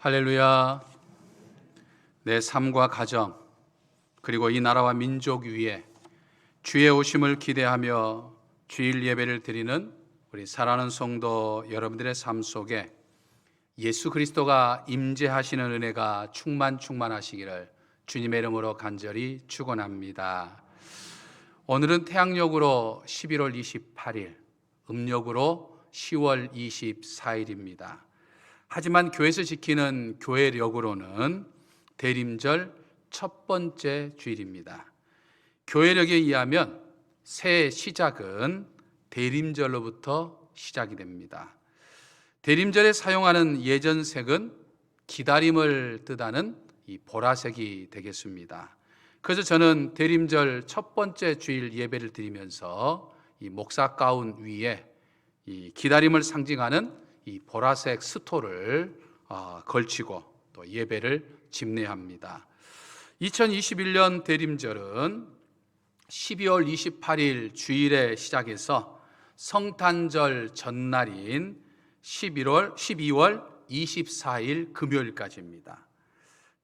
할렐루야. 내 삶과 가정 그리고 이 나라와 민족 위에 주의 오심을 기대하며 주일 예배를 드리는 우리 사랑하는 성도 여러분들의 삶 속에 예수 그리스도가 임재하시는 은혜가 충만하시기를 주님의 이름으로 간절히 축원합니다. 오늘은 태양력으로 11월 28일, 음력으로 10월 24일입니다. 하지만 교회에서 지키는 교회력으로는 대림절 첫 번째 주일입니다. 교회력에 의하면 새해 시작은 대림절로부터 시작이 됩니다. 대림절에 사용하는 예전색은 기다림을 뜻하는 이 보라색이 되겠습니다. 그래서 저는 대림절 첫 번째 주일 예배를 드리면서 이 목사 가운 위에 이 기다림을 상징하는 이 보라색 스토를 걸치고 또 예배를 집례합니다. 2021년 대림절은 12월 28일 주일에 시작해서 성탄절 전날인 12월 24일 금요일까지입니다.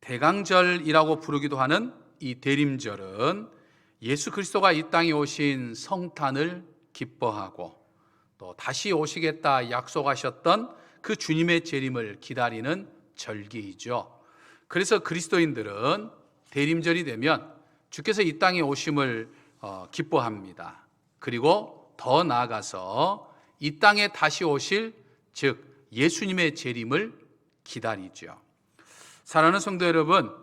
대강절이라고 부르기도 하는 이 대림절은 예수 그리스도가 이 땅에 오신 성탄을 기뻐하고 또 다시 오시겠다 약속하셨던 그 주님의 재림을 기다리는 절기이죠. 그래서 그리스도인들은 대림절이 되면 주께서 이 땅에 오심을 기뻐합니다. 그리고 더 나아가서 이 땅에 다시 오실 즉 예수님의 재림을 기다리죠. 사랑하는 성도 여러분,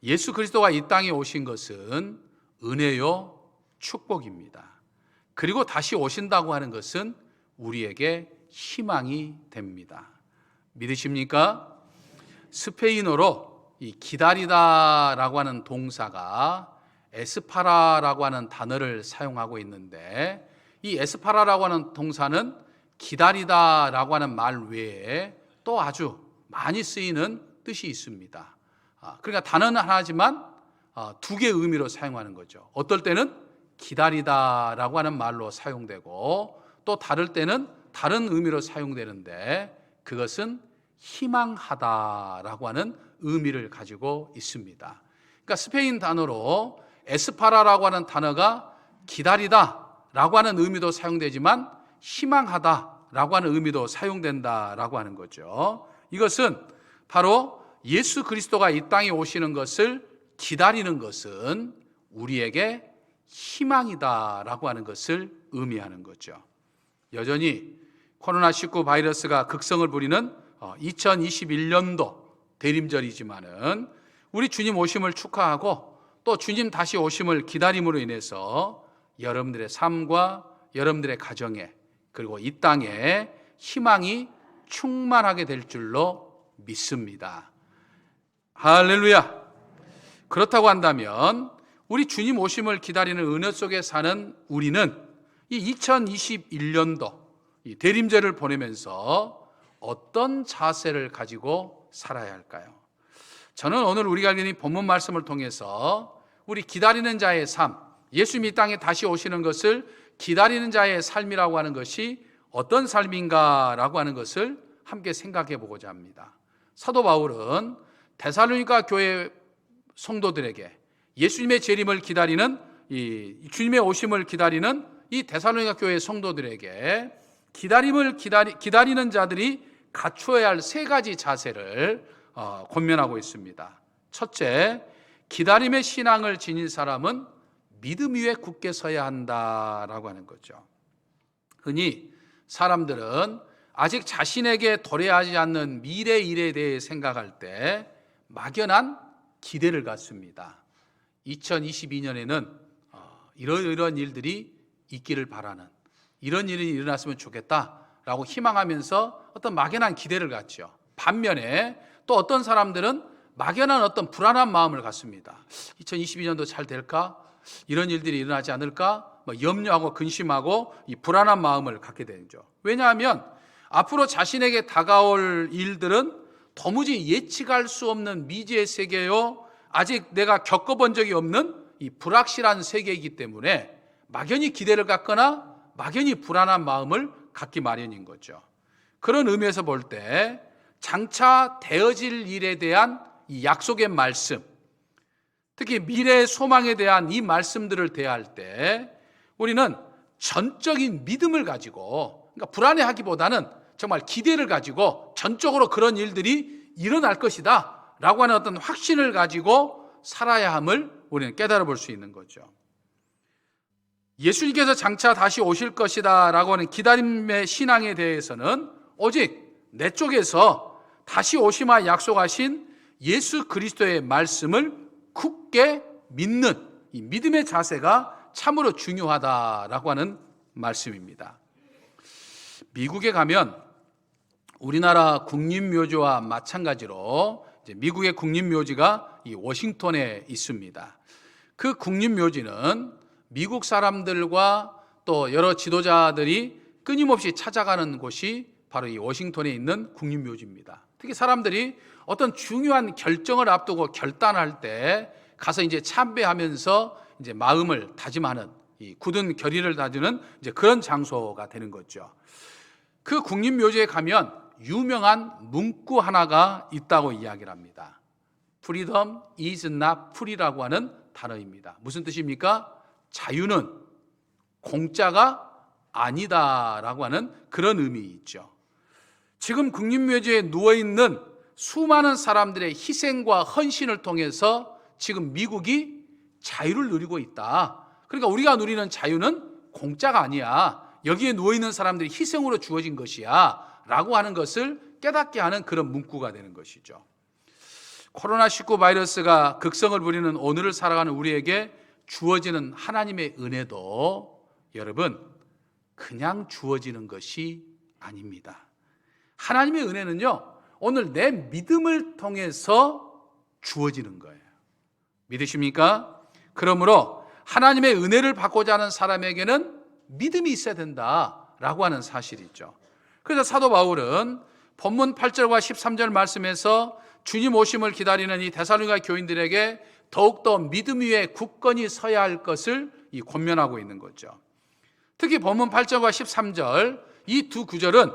예수 그리스도가 이 땅에 오신 것은 은혜요 축복입니다. 그리고 다시 오신다고 하는 것은 우리에게 희망이 됩니다. 믿으십니까? 스페인어로 이 기다리다라고 하는 동사가 에스파라라고 하는 단어를 사용하고 있는데, 이 에스파라라고 하는 동사는 기다리다라고 하는 말 외에 또 아주 많이 쓰이는 뜻이 있습니다. 그러니까 단어는 하나지만 두 개의 의미로 사용하는 거죠. 어떨 때는 기다리다라고 하는 말로 사용되고 또 다를 때는 다른 의미로 사용되는데, 그것은 희망하다라고 하는 의미를 가지고 있습니다. 그러니까 스페인 단어로 에스파라라고 하는 단어가 기다리다라고 하는 의미도 사용되지만 희망하다라고 하는 의미도 사용된다라고 하는 거죠. 이것은 바로 예수 그리스도가 이 땅에 오시는 것을 기다리는 것은 우리에게 희망이다라고 하는 것을 의미하는 거죠. 여전히 코로나19 바이러스가 극성을 부리는 2021년도 대림절이지만은 우리 주님 오심을 축하하고 또 주님 다시 오심을 기다림으로 인해서 여러분들의 삶과 여러분들의 가정에 그리고 이 땅에 희망이 충만하게 될 줄로 믿습니다. 할렐루야. 그렇다고 한다면 우리 주님 오심을 기다리는 은혜 속에 사는 우리는 이 2021년도 이 대림절을 보내면서 어떤 자세를 가지고 살아야 할까요? 저는 오늘 우리가 읽은 이 본문 말씀을 통해서 우리 기다리는 자의 삶, 예수님이 이 땅에 다시 오시는 것을 기다리는 자의 삶이라고 하는 것이 어떤 삶인가라고 하는 것을 함께 생각해 보고자 합니다. 사도 바울은 데살로니가 교회 성도들에게 예수님의 재림을 기다리는 이 주님의 오심을 기다리는 이 데살로니가 교회 성도들에게 기다리는 자들이 갖추어야 할 세 가지 자세를 권면하고 있습니다. 첫째, 기다림의 신앙을 지닌 사람은 믿음 위에 굳게 서야 한다라고 하는 거죠. 흔히 사람들은 아직 자신에게 도래하지 않는 미래 일에 대해 생각할 때 막연한 기대를 갖습니다. 2022년에는 이런 일들이 있기를 바라는, 이런 일이 일어났으면 좋겠다라고 희망하면서 어떤 막연한 기대를 갖죠. 반면에 또 어떤 사람들은 막연한 어떤 불안한 마음을 갖습니다. 2022년도 잘 될까? 이런 일들이 일어나지 않을까? 염려하고 근심하고 이 불안한 마음을 갖게 되죠. 왜냐하면 앞으로 자신에게 다가올 일들은 도무지 예측할 수 없는 미지의 세계요, 아직 내가 겪어본 적이 없는 이 불확실한 세계이기 때문에 막연히 기대를 갖거나 막연히 불안한 마음을 갖기 마련인 거죠. 그런 의미에서 볼 때 장차 되어질 일에 대한 이 약속의 말씀, 특히 미래의 소망에 대한 이 말씀들을 대할 때 우리는 전적인 믿음을 가지고, 그러니까 불안해하기보다는 정말 기대를 가지고 전적으로 그런 일들이 일어날 것이다 라고 하는 어떤 확신을 가지고 살아야 함을 우리는 깨달아 볼 수 있는 거죠. 예수님께서 장차 다시 오실 것이다 라고 하는 기다림의 신앙에 대해서는 오직 내 쪽에서 다시 오시마 약속하신 예수 그리스도의 말씀을 굳게 믿는 이 믿음의 자세가 참으로 중요하다라고 하는 말씀입니다. 미국에 가면 우리나라 국립묘지와 마찬가지로 이제 미국의 국립묘지가 이 워싱턴에 있습니다. 그 국립묘지는 미국 사람들과 또 여러 지도자들이 끊임없이 찾아가는 곳이 바로 이 워싱턴에 있는 국립묘지입니다. 특히 사람들이 어떤 중요한 결정을 앞두고 결단할 때 가서 이제 참배하면서 이제 마음을 다짐하는, 이 굳은 결의를 다지는 이제 그런 장소가 되는 거죠. 그 국립묘지에 가면 유명한 문구 하나가 있다고 이야기를 합니다. Freedom is not free라고 하는 단어입니다. 무슨 뜻입니까? 자유는 공짜가 아니다라고 하는 그런 의미 있죠. 지금 국립묘지에 누워있는 수많은 사람들의 희생과 헌신을 통해서 지금 미국이 자유를 누리고 있다. 그러니까 우리가 누리는 자유는 공짜가 아니야. 여기에 누워있는 사람들이 희생으로 주어진 것이야 라고 하는 것을 깨닫게 하는 그런 문구가 되는 것이죠. 코로나19 바이러스가 극성을 부리는 오늘을 살아가는 우리에게 주어지는 하나님의 은혜도 여러분 그냥 주어지는 것이 아닙니다. 하나님의 은혜는요, 오늘 내 믿음을 통해서 주어지는 거예요. 믿으십니까? 그러므로 하나님의 은혜를 받고자 하는 사람에게는 믿음이 있어야 된다라고 하는 사실이죠. 그래서 사도 바울은 본문 8절과 13절 말씀에서 주님 오심을 기다리는 이 데살로니가 교인들에게 더욱더 믿음 위에 굳건히 서야 할 것을 권면하고 있는 거죠. 특히 본문 8절과 13절 이 두 구절은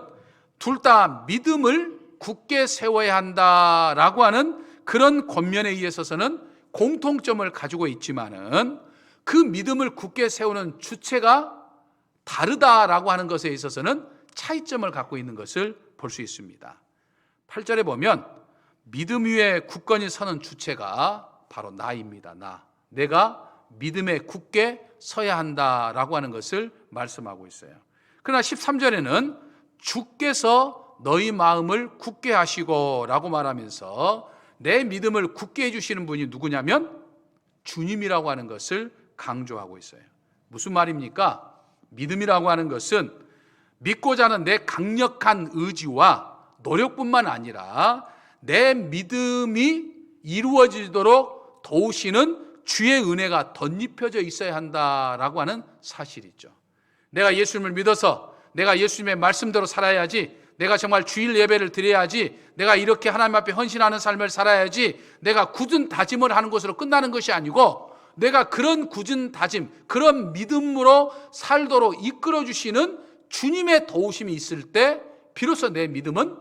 둘 다 믿음을 굳게 세워야 한다라고 하는 그런 권면에 의해서는 공통점을 가지고 있지만은 그 믿음을 굳게 세우는 주체가 다르다라고 하는 것에 있어서는 차이점을 갖고 있는 것을 볼 수 있습니다. 8절에 보면 믿음 위에 굳건히 서는 주체가 바로 나입니다. 내가 믿음에 굳게 서야 한다라고 하는 것을 말씀하고 있어요. 그러나 13절에는 주께서 너희 마음을 굳게 하시고 라고 말하면서 내 믿음을 굳게 해주시는 분이 누구냐면 주님이라고 하는 것을 강조하고 있어요. 무슨 말입니까? 믿음이라고 하는 것은 믿고자 하는 내 강력한 의지와 노력뿐만 아니라 내 믿음이 이루어지도록 도우시는 주의 은혜가 덧입혀져 있어야 한다라고 하는 사실이죠. 내가 예수님을 믿어서 내가 예수님의 말씀대로 살아야지, 내가 정말 주일 예배를 드려야지, 내가 이렇게 하나님 앞에 헌신하는 삶을 살아야지, 내가 굳은 다짐을 하는 것으로 끝나는 것이 아니고 내가 그런 굳은 다짐, 그런 믿음으로 살도록 이끌어주시는 주님의 도우심이 있을 때 비로소 내 믿음은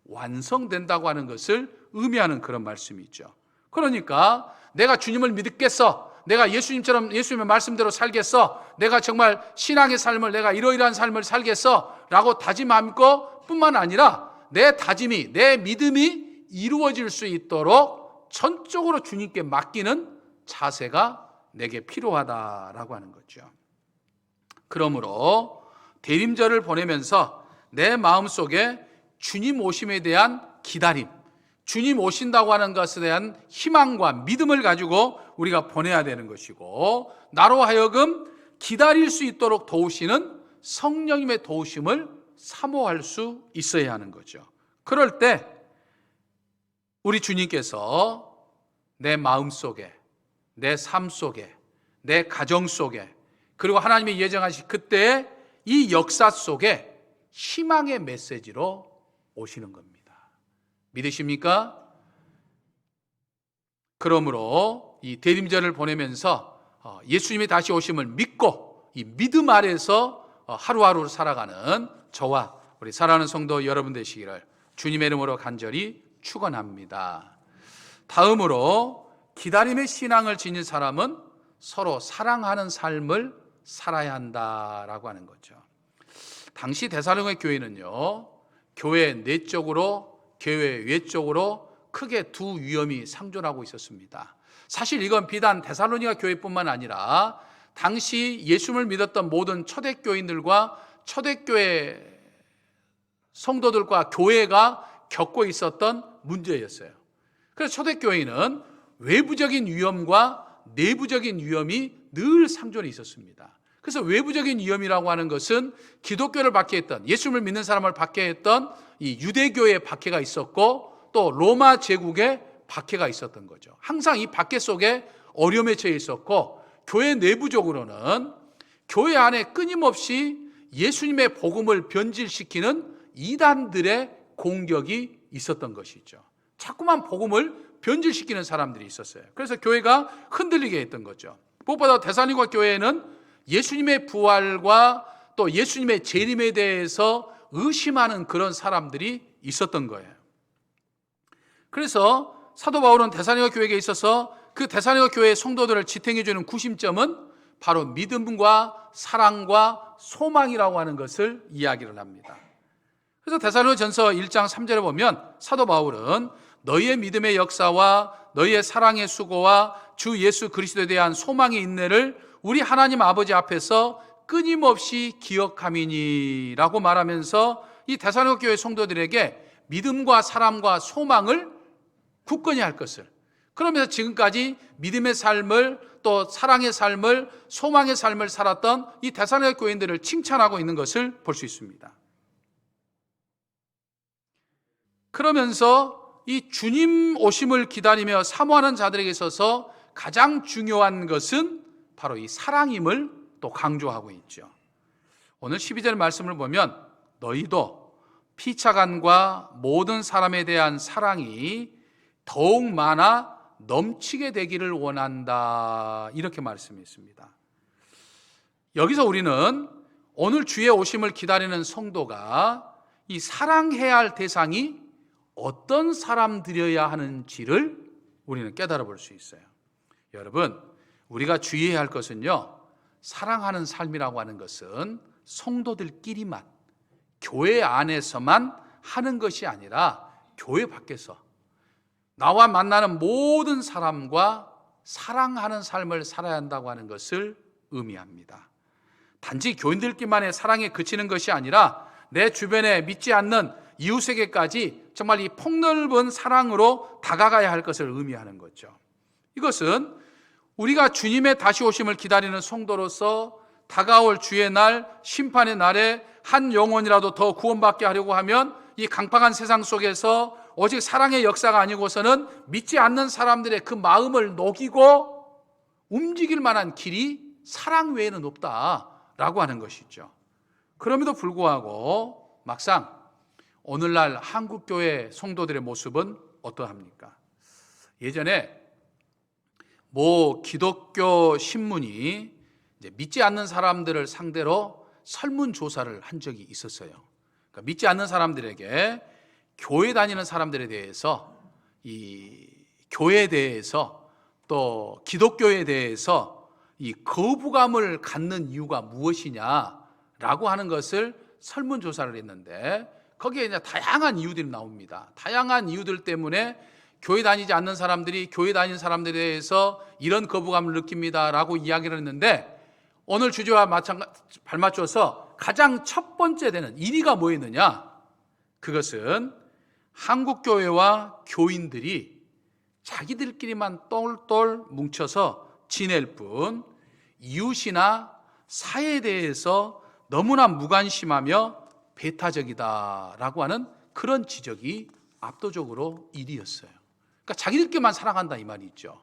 완성된다고 하는 것을 의미하는 그런 말씀이죠. 그러니까 내가 주님을 믿겠어, 내가 예수님처럼 예수님의 말씀대로 살겠어, 내가 정말 신앙의 삶을, 내가 이러이러한 삶을 살겠어 라고 다짐함고 뿐만 아니라 내 다짐이, 내 믿음이 이루어질 수 있도록 전적으로 주님께 맡기는 자세가 내게 필요하다라고 하는 거죠. 그러므로 대림절을 보내면서 내 마음속에 주님 오심에 대한 기다림, 주님 오신다고 하는 것에 대한 희망과 믿음을 가지고 우리가 보내야 되는 것이고, 나로 하여금 기다릴 수 있도록 도우시는 성령님의 도우심을 사모할 수 있어야 하는 거죠. 그럴 때 우리 주님께서 내 마음 속에, 내 삶 속에, 내 가정 속에, 그리고 하나님이 예정하신 그때의 이 역사 속에 희망의 메시지로 오시는 겁니다. 믿으십니까? 그러므로 이 대림절을 보내면서 예수님이 다시 오심을 믿고 이 믿음 아래서 하루하루 살아가는 저와 우리 사랑하는 성도 여러분 되시기를 주님의 이름으로 간절히 축원합니다. 다음으로 기다림의 신앙을 지닌 사람은 서로 사랑하는 삶을 살아야 한다라고 하는 거죠. 당시 데살로니가 교회는요, 교회 내적으로 교회 외적으로 크게 두 위험이 상존하고 있었습니다. 사실 이건 비단 데살로니가 교회뿐만 아니라 당시 예수님을 믿었던 모든 초대교인들과 초대교회 성도들과 교회가 겪고 있었던 문제였어요. 그래서 초대교회는 외부적인 위험과 내부적인 위험이 늘 상존해 있었습니다. 그래서 외부적인 위험이라고 하는 것은 기독교를 박해했던, 예수님을 믿는 사람을 박해했던 이 유대교의 박해가 있었고, 또 로마 제국의 박해가 있었던 거죠. 항상 이 박해 속에 어려움에 처해 있었고, 교회 내부적으로는 교회 안에 끊임없이 예수님의 복음을 변질시키는 이단들의 공격이 있었던 것이죠. 자꾸만 복음을 변질시키는 사람들이 있었어요. 그래서 교회가 흔들리게 했던 거죠. 무엇보다 데살로니가 교회에는 예수님의 부활과 또 예수님의 재림에 대해서 의심하는 그런 사람들이 있었던 거예요. 그래서 사도 바울은 데살로니가 교회에 있어서 그 데살로니가 교회의 성도들을 지탱해 주는 구심점은 바로 믿음과 사랑과 소망이라고 하는 것을 이야기를 합니다. 그래서 데살로니가전서 1장 3절에 보면 사도 바울은 너희의 믿음의 역사와 너희의 사랑의 수고와 주 예수 그리스도에 대한 소망의 인내를 우리 하나님 아버지 앞에서 끊임없이 기억함이니라고 말하면서 이 데살로니가 교회 성도들에게 믿음과 사랑과 소망을 굳건히 할 것을, 그러면서 지금까지 믿음의 삶을 또 사랑의 삶을 소망의 삶을 살았던 이 데살로니가 교인들을 칭찬하고 있는 것을 볼 수 있습니다. 그러면서 이 주님 오심을 기다리며 사모하는 자들에게 있어서 가장 중요한 것은 바로 이 사랑임을 또 강조하고 있죠. 오늘 12절 말씀을 보면 너희도 피차간과 모든 사람에 대한 사랑이 더욱 많아 넘치게 되기를 원한다, 이렇게 말씀했습니다. 여기서 우리는 오늘 주의 오심을 기다리는 성도가 이 사랑해야 할 대상이 어떤 사람들이어야 하는지를 우리는 깨달아 볼 수 있어요. 여러분, 우리가 주의해야 할 것은요, 사랑하는 삶이라고 하는 것은 성도들끼리만, 교회 안에서만 하는 것이 아니라 교회 밖에서 나와 만나는 모든 사람과 사랑하는 삶을 살아야 한다고 하는 것을 의미합니다. 단지 교인들끼리만의 사랑에 그치는 것이 아니라 내 주변에 믿지 않는 이웃에게까지 정말 이 폭넓은 사랑으로 다가가야 할 것을 의미하는 거죠. 이것은 우리가 주님의 다시 오심을 기다리는 성도로서 다가올 주의 날, 심판의 날에 한 영혼이라도 더 구원받게 하려고 하면 이 강팍한 세상 속에서 오직 사랑의 역사가 아니고서는 믿지 않는 사람들의 그 마음을 녹이고 움직일 만한 길이 사랑 외에는 없다라고 하는 것이죠. 그럼에도 불구하고 막상 오늘날 한국교회 성도들의 모습은 어떠합니까? 예전에 모 기독교 신문이 이제 믿지 않는 사람들을 상대로 설문조사를 한 적이 있었어요. 그러니까 믿지 않는 사람들에게 교회 다니는 사람들에 대해서, 이 교회에 대해서 또 기독교에 대해서 이 거부감을 갖는 이유가 무엇이냐라고 하는 것을 설문조사를 했는데 거기에 이제 다양한 이유들이 나옵니다. 다양한 이유들 때문에 교회 다니지 않는 사람들이 교회 다니는 사람들에 대해서 이런 거부감을 느낍니다라고 이야기를 했는데 오늘 주제와 발맞춰서 가장 첫 번째 되는 1위가 뭐였느냐? 그것은 한국교회와 교인들이 자기들끼리만 똘똘 뭉쳐서 지낼 뿐 이웃이나 사회에 대해서 너무나 무관심하며 배타적이다라고 하는 그런 지적이 압도적으로 1위였어요. 그러니까 자기들끼리만 사랑한다 이 말이 있죠.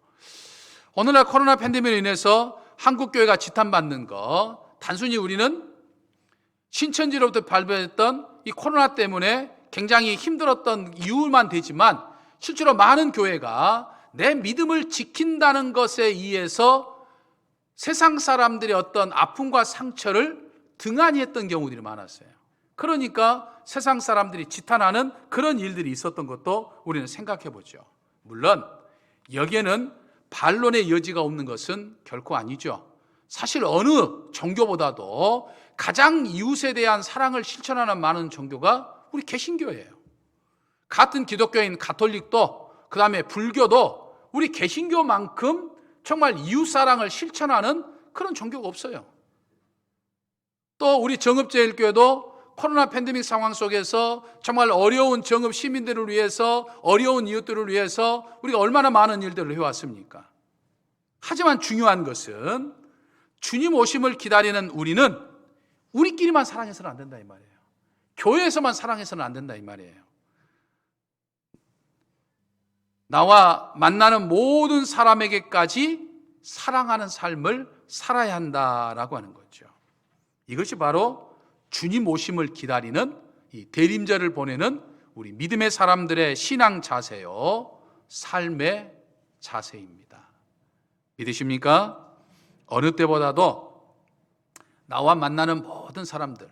오늘날 코로나 팬데믹으로 인해서 한국교회가 지탄받는 거, 단순히 우리는 신천지로부터 발표했던 이 코로나 때문에 굉장히 힘들었던 이유만 되지만 실제로 많은 교회가 내 믿음을 지킨다는 것에 의해서 세상 사람들의 어떤 아픔과 상처를 등한히 했던 경우들이 많았어요. 그러니까 세상 사람들이 지탄하는 그런 일들이 있었던 것도 우리는 생각해 보죠. 물론 여기에는 반론의 여지가 없는 것은 결코 아니죠. 사실 어느 종교보다도 가장 이웃에 대한 사랑을 실천하는 많은 종교가 우리 개신교예요. 같은 기독교인 가톨릭도, 그 다음에 불교도 우리 개신교만큼 정말 이웃사랑을 실천하는 그런 종교가 없어요. 또 우리 정읍제일교회도 코로나 팬데믹 상황 속에서 정말 어려운 정읍 시민들을 위해서, 어려운 이웃들을 위해서 우리가 얼마나 많은 일들을 해왔습니까? 하지만 중요한 것은 주님 오심을 기다리는 우리는 우리끼리만 사랑해서는 안 된다 이 말이에요. 교회에서만 사랑해서는 안 된다 이 말이에요. 나와 만나는 모든 사람에게까지 사랑하는 삶을 살아야 한다라고 하는 거죠. 이것이 바로 주님 오심을 기다리는 이 대림절을 보내는 우리 믿음의 사람들의 신앙 자세요, 삶의 자세입니다. 믿으십니까? 어느 때보다도 나와 만나는 모든 사람들,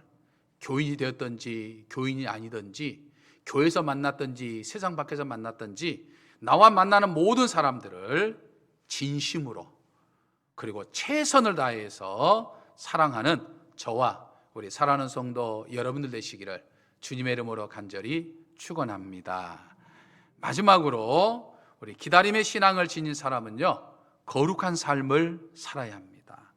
교인이 되었든지 교인이 아니든지, 교회에서 만났든지 세상 밖에서 만났든지, 나와 만나는 모든 사람들을 진심으로 그리고 최선을 다해서 사랑하는 저와 우리 사랑하는 성도 여러분들 되시기를 주님의 이름으로 간절히 축원합니다. 마지막으로 우리 기다림의 신앙을 지닌 사람은요, 거룩한 삶을 살아야 합니다.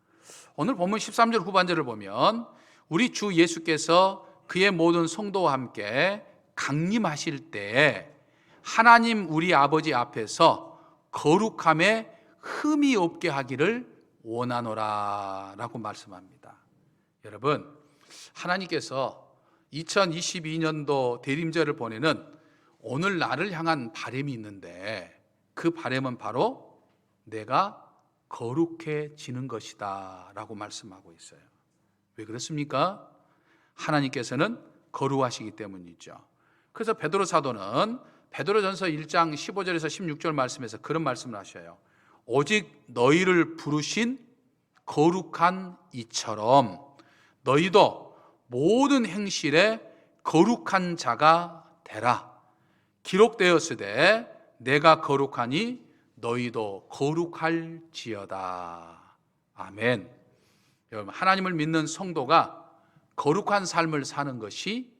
오늘 본문 13절 후반절을 보면 우리 주 예수께서 그의 모든 성도와 함께 강림하실 때 하나님 우리 아버지 앞에서 거룩함에 흠이 없게 하기를 원하노라 라고 말씀합니다. 여러분, 하나님께서 2022년도 대림절을 보내는 오늘 나를 향한 바람이 있는데, 그 바람은 바로 내가 거룩해지는 것이다 라고 말씀하고 있어요. 왜 그렇습니까? 하나님께서는 거룩하시기 때문이죠. 그래서 베드로 사도는 베드로전서 1장 15절에서 16절 말씀에서 그런 말씀을 하셔요. 오직 너희를 부르신 거룩한 이처럼 너희도 모든 행실에 거룩한 자가 되라. 기록되었으되 내가 거룩하니 너희도 거룩할지어다. 아멘. 여러분, 하나님을 믿는 성도가 거룩한 삶을 사는 것이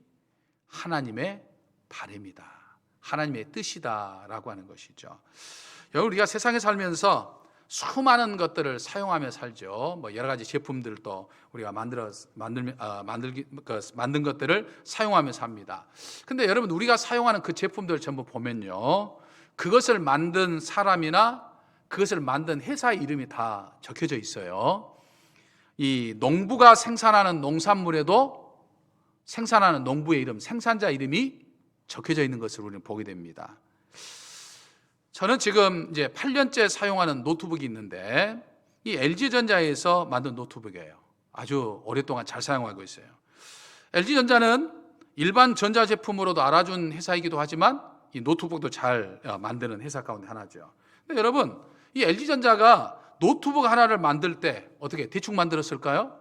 하나님의 바람이다, 하나님의 뜻이다라고 하는 것이죠. 여러분, 우리가 세상에 살면서 수많은 것들을 사용하며 살죠. 여러 가지 제품들도 우리가 만든 것들을 사용하며 삽니다. 근데 여러분, 우리가 사용하는 그 제품들 전부 보면요, 그것을 만든 사람이나 그것을 만든 회사 이름이 다 적혀져 있어요. 이 농부가 생산하는 농산물에도 생산하는 농부의 이름, 생산자 이름이 적혀져 있는 것을 우리는 보게 됩니다. 저는 지금 이제 8년째 사용하는 노트북이 있는데, 이 LG전자에서 만든 노트북이에요. 아주 오랫동안 잘 사용하고 있어요. LG전자는 일반 전자제품으로도 알아준 회사이기도 하지만 이 노트북도 잘 만드는 회사 가운데 하나죠. 근데 여러분, 이 LG전자가 노트북 하나를 만들 때 어떻게 대충 만들었을까요?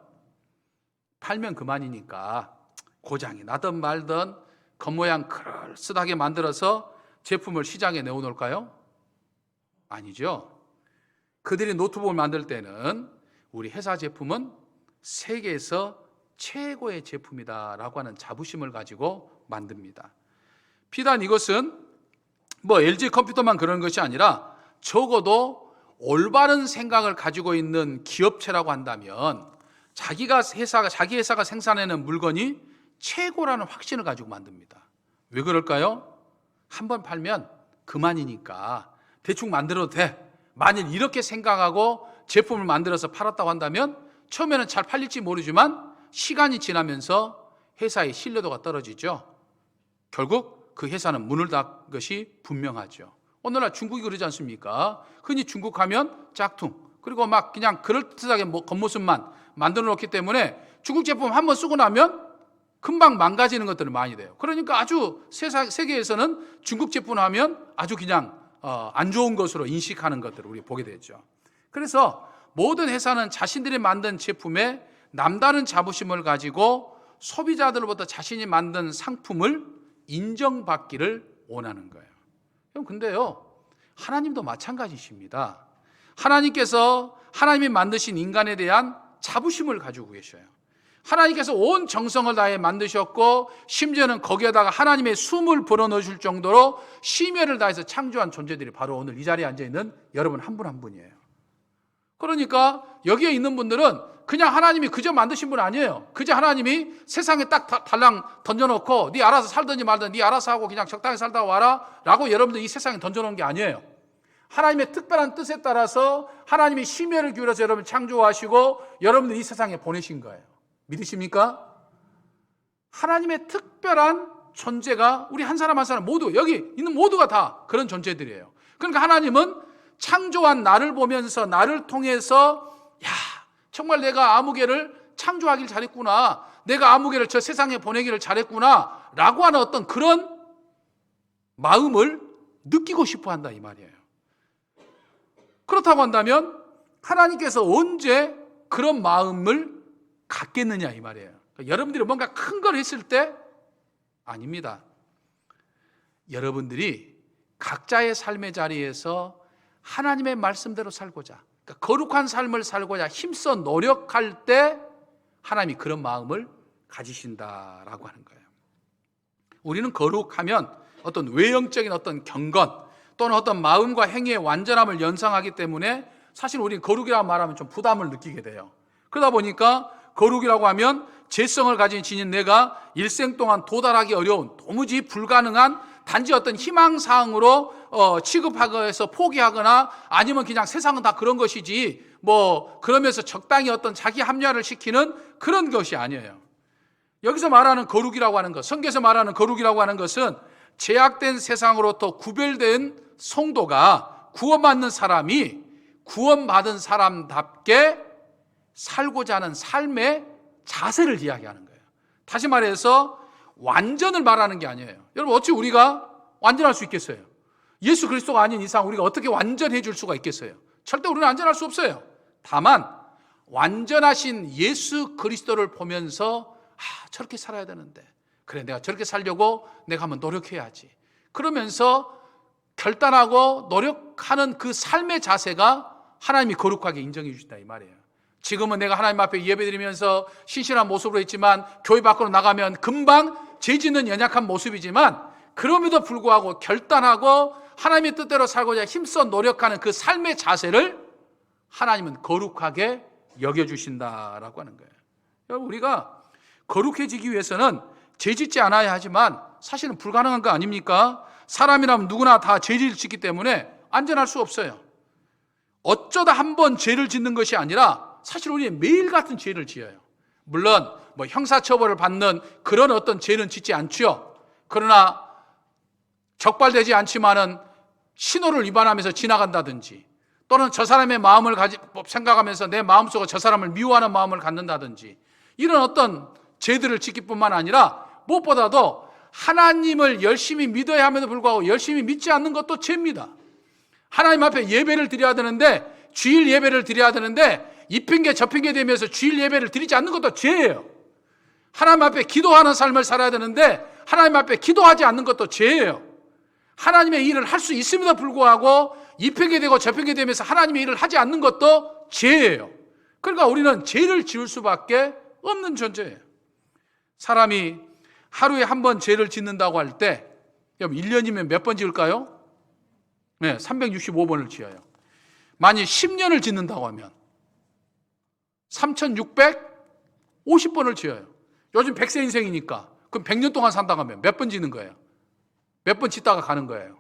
팔면 그만이니까 고장이 나든 말든 겉모양 그럴싸하게 만들어서 제품을 시장에 내어놓을까요? 아니죠. 그들이 노트북을 만들 때는 우리 회사 제품은 세계에서 최고의 제품이다라고 하는 자부심을 가지고 만듭니다. 비단 이것은 LG 컴퓨터만 그런 것이 아니라 적어도 올바른 생각을 가지고 있는 기업체라고 한다면 자기 회사가 생산해낸 물건이 최고라는 확신을 가지고 만듭니다. 왜 그럴까요? 한번 팔면 그만이니까 대충 만들어도 돼. 만일 이렇게 생각하고 제품을 만들어서 팔았다고 한다면 처음에는 잘 팔릴지 모르지만 시간이 지나면서 회사의 신뢰도가 떨어지죠. 결국 그 회사는 문을 닫은 것이 분명하죠. 오늘날 중국이 그러지 않습니까? 흔히 중국 하면 짝퉁, 그리고 막 그냥 그럴듯하게 겉모습만 만들어 놓기 때문에 중국 제품 한번 쓰고 나면 금방 망가지는 것들이 많이 돼요. 그러니까 아주 세계에서는 중국 제품 하면 아주 그냥 안 좋은 것으로 인식하는 것들을 우리 보게 되죠. 그래서 모든 회사는 자신들이 만든 제품에 남다른 자부심을 가지고 소비자들로부터 자신이 만든 상품을 인정받기를 원하는 거예요. 근데요, 하나님도 마찬가지십니다. 하나님께서 하나님이 만드신 인간에 대한 자부심을 가지고 계셔요. 하나님께서 온 정성을 다해 만드셨고 심지어는 거기에다가 하나님의 숨을 불어넣으실 정도로 심혈을 다해서 창조한 존재들이 바로 오늘 이 자리에 앉아있는 여러분 한 분 한 분이에요. 그러니까 여기에 있는 분들은 그냥 하나님이 그저 만드신 분 아니에요. 그저 하나님이 세상에 딱 달랑 던져놓고 네 알아서 살든지 말든 네 알아서 하고 그냥 적당히 살다가 와라 라고 여러분들 이 세상에 던져놓은 게 아니에요. 하나님의 특별한 뜻에 따라서 하나님이 심혈을 기울여서 여러분 창조하시고 여러분들 이 세상에 보내신 거예요. 믿으십니까? 하나님의 특별한 존재가 우리 한 사람 한 사람 모두 여기 있는 모두가 다 그런 존재들이에요. 그러니까 하나님은 창조한 나를 보면서 나를 통해서 야, 정말 내가 아무개를 창조하길 잘했구나, 내가 아무개를 저 세상에 보내기를 잘했구나 라고 하는 어떤 그런 마음을 느끼고 싶어 한다 이 말이에요. 그렇다고 한다면 하나님께서 언제 그런 마음을 갖겠느냐 이 말이에요. 그러니까 여러분들이 뭔가 큰 걸 했을 때 아닙니다. 여러분들이 각자의 삶의 자리에서 하나님의 말씀대로 살고자, 그러니까 거룩한 삶을 살고자 힘써 노력할 때 하나님이 그런 마음을 가지신다라고 하는 거예요. 우리는 거룩하면 어떤 외형적인 어떤 경건 또는 어떤 마음과 행위의 완전함을 연상하기 때문에 사실 우리는 거룩이라고 말하면 좀 부담을 느끼게 돼요. 그러다 보니까 거룩이라고 하면 죄성을 가진 지닌 내가 일생 동안 도달하기 어려운 도무지 불가능한 단지 어떤 희망사항으로 취급하거나 해서 포기하거나 아니면 그냥 세상은 다 그런 것이지 뭐 그러면서 적당히 어떤 자기 합리화를 시키는 그런 것이 아니에요. 여기서 말하는 거룩이라고 하는 것, 성경에서 말하는 거룩이라고 하는 것은 제약된 세상으로부터 구별된 성도가 구원받는 사람이 구원받은 사람답게 살고자 하는 삶의 자세를 이야기하는 거예요. 다시 말해서 완전을 말하는 게 아니에요. 여러분 어찌 우리가 완전할 수 있겠어요? 예수 그리스도가 아닌 이상 우리가 어떻게 완전해 줄 수가 있겠어요? 절대 우리는 완전할 수 없어요. 다만 완전하신 예수 그리스도를 보면서 저렇게 살아야 되는데 그래 내가 저렇게 살려고 내가 한번 노력해야지 그러면서 결단하고 노력하는 그 삶의 자세가 하나님이 거룩하게 인정해 주신다 이 말이에요. 지금은 내가 하나님 앞에 예배드리면서 신실한 모습으로 있지만 교회 밖으로 나가면 금방 죄 짓는 연약한 모습이지만 그럼에도 불구하고 결단하고 하나님의 뜻대로 살고자 힘써 노력하는 그 삶의 자세를 하나님은 거룩하게 여겨주신다라고 하는 거예요. 여러분 우리가 거룩해지기 위해서는 죄 짓지 않아야 하지만 사실은 불가능한 거 아닙니까? 사람이라면 누구나 다 죄를 짓기 때문에 안전할 수 없어요. 어쩌다 한 번 죄를 짓는 것이 아니라 사실 우리는 매일 같은 죄를 지어요. 물론 뭐 형사처벌을 받는 그런 어떤 죄는 짓지 않죠. 그러나 적발되지 않지만은 신호를 위반하면서 지나간다든지 또는 저 사람의 마음을 생각하면서 내 마음속으로 저 사람을 미워하는 마음을 갖는다든지 이런 어떤 죄들을 짓기 뿐만 아니라 무엇보다도 하나님을 열심히 믿어야 함에도 불구하고 열심히 믿지 않는 것도 죄입니다. 하나님 앞에 예배를 드려야 되는데 주일 예배를 드려야 되는데 이 핑계 저 핑계 대면서 주일 예배를 드리지 않는 것도 죄예요. 하나님 앞에 기도하는 삶을 살아야 되는데 하나님 앞에 기도하지 않는 것도 죄예요. 하나님의 일을 할 수 있음에도 불구하고 이 핑계 대고 저 핑계 대면서 하나님의 일을 하지 않는 것도 죄예요. 그러니까 우리는 죄를 지을 수밖에 없는 존재예요. 사람이 하루에 한 번 죄를 짓는다고 할 때 1년이면 몇 번 지을까요? 네, 365번을 지어요. 만약 10년을 짓는다고 하면 3650번을 지어요. 요즘 100세 인생이니까 그럼 100년 동안 산다고 하면 몇 번 짓는 거예요? 몇 번 짓다가 가는 거예요?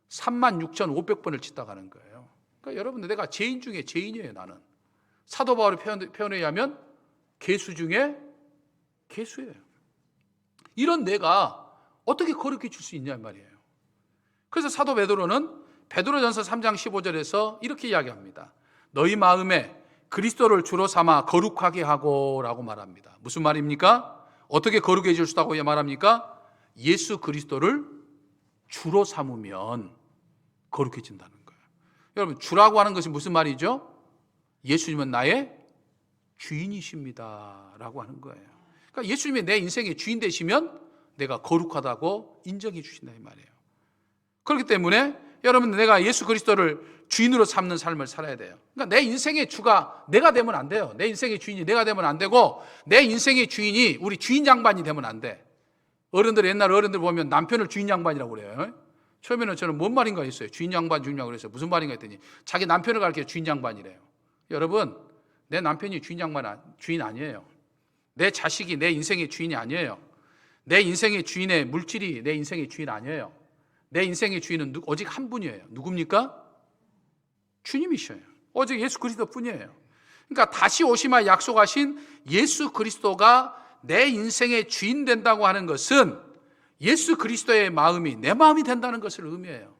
36,500번을 짓다가 가는 거예요. 그러니까 여러분들 내가 죄인 중에 죄인이에요. 나는 사도 바울의 표현에 의하면 개수 중에 개수예요. 이런 내가 어떻게 거룩해 줄 수 있냐 말이에요. 그래서 사도 베드로는 베드로전서 3장 15절에서 이렇게 이야기합니다. 너희 마음에 그리스도를 주로 삼아 거룩하게 하고 라고 말합니다. 무슨 말입니까? 어떻게 거룩해 줄 수 있다고 말합니까? 예수 그리스도를 주로 삼으면 거룩해진다는 거예요. 여러분 주라고 하는 것이 무슨 말이죠? 예수님은 나의 주인이십니다 라고 하는 거예요. 그러니까 예수님이 내 인생의 주인 되시면 내가 거룩하다고 인정해 주신다 이 말이에요. 그렇기 때문에 여러분, 내가 예수 그리스도를 주인으로 삼는 삶을 살아야 돼요. 그러니까 내 인생의 주가 내가 되면 안 돼요. 내 인생의 주인이 내가 되면 안 되고, 내 인생의 주인이 우리 주인 양반이 되면 안 돼. 옛날 어른들 보면 남편을 주인 양반이라고 그래요. 처음에는 저는 뭔 말인가 했어요. 주인 양반 그랬어요. 무슨 말인가 했더니 자기 남편을 가르쳐 주인 양반이래요. 여러분, 내 남편이 주인 아니에요. 내 자식이 내 인생의 주인이 아니에요. 내 인생의 주인의 물질이 내 인생의 주인 아니에요. 내 인생의 주인은 오직 한 분이에요. 누굽니까? 주님이셔요. 오직 예수 그리스도 뿐이에요. 그러니까 다시 오시마 약속하신 예수 그리스도가 내 인생의 주인 된다고 하는 것은 예수 그리스도의 마음이 내 마음이 된다는 것을 의미해요.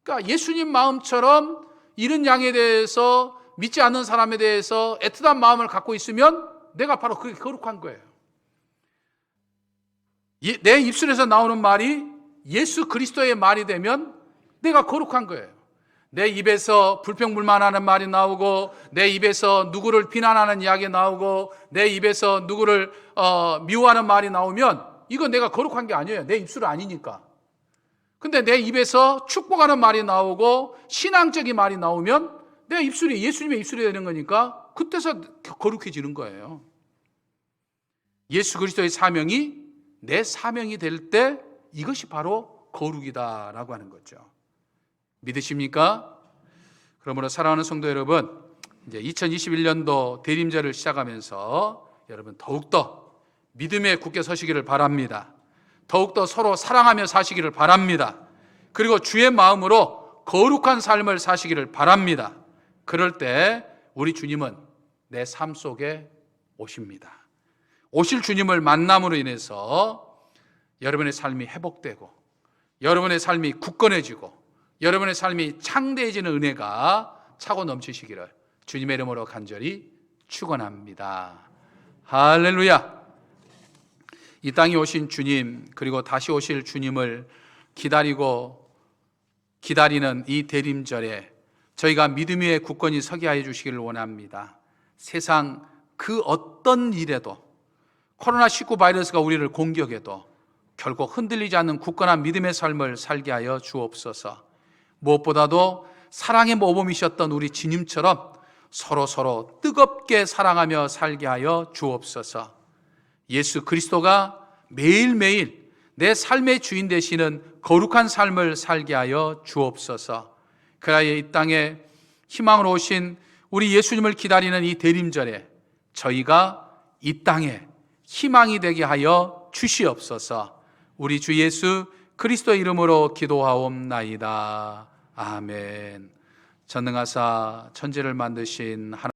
그러니까 예수님 마음처럼 잃은 양에 대해서, 믿지 않는 사람에 대해서 애틋한 마음을 갖고 있으면 내가 바로 그게 거룩한 거예요. 내 입술에서 나오는 말이 예수 그리스도의 말이 되면 내가 거룩한 거예요. 내 입에서 불평불만하는 말이 나오고, 내 입에서 누구를 비난하는 이야기 나오고, 내 입에서 누구를 미워하는 말이 나오면 이건 내가 거룩한 게 아니에요. 내 입술은 아니니까. 근데 내 입에서 축복하는 말이 나오고 신앙적인 말이 나오면 내 입술이 예수님의 입술이 되는 거니까 그때서 거룩해지는 거예요. 예수 그리스도의 사명이 내 사명이 될 때 이것이 바로 거룩이다라고 하는 거죠. 믿으십니까? 그러므로 사랑하는 성도 여러분, 이제 2021년도 대림절을 시작하면서 여러분 더욱더 믿음에 굳게 서시기를 바랍니다. 더욱더 서로 사랑하며 사시기를 바랍니다. 그리고 주의 마음으로 거룩한 삶을 사시기를 바랍니다. 그럴 때 우리 주님은 내 삶 속에 오십니다. 오실 주님을 만남으로 인해서 여러분의 삶이 회복되고, 여러분의 삶이 굳건해지고, 여러분의 삶이 창대해지는 은혜가 차고 넘치시기를 주님의 이름으로 간절히 축원합니다. 할렐루야. 이 땅에 오신 주님, 그리고 다시 오실 주님을 기다리는 이 대림절에 저희가 믿음 위에 굳건히 서게 하여 주시기를 원합니다. 세상 그 어떤 일에도, 코로나19 바이러스가 우리를 공격해도 결국 흔들리지 않는 굳건한 믿음의 삶을 살게 하여 주옵소서. 무엇보다도 사랑의 모범이셨던 우리 주님처럼 서로 뜨겁게 사랑하며 살게 하여 주옵소서. 예수 그리스도가 매일매일 내 삶의 주인 되시는 거룩한 삶을 살게 하여 주옵소서. 그라의 이 땅에 희망으로 오신 우리 예수님을 기다리는 이 대림절에 저희가 이 땅에 희망이 되게 하여 주시옵소서. 우리 주 예수 그리스도 이름으로 기도하옵나이다. 아멘. 전능하사 천지를 만드신 하나님,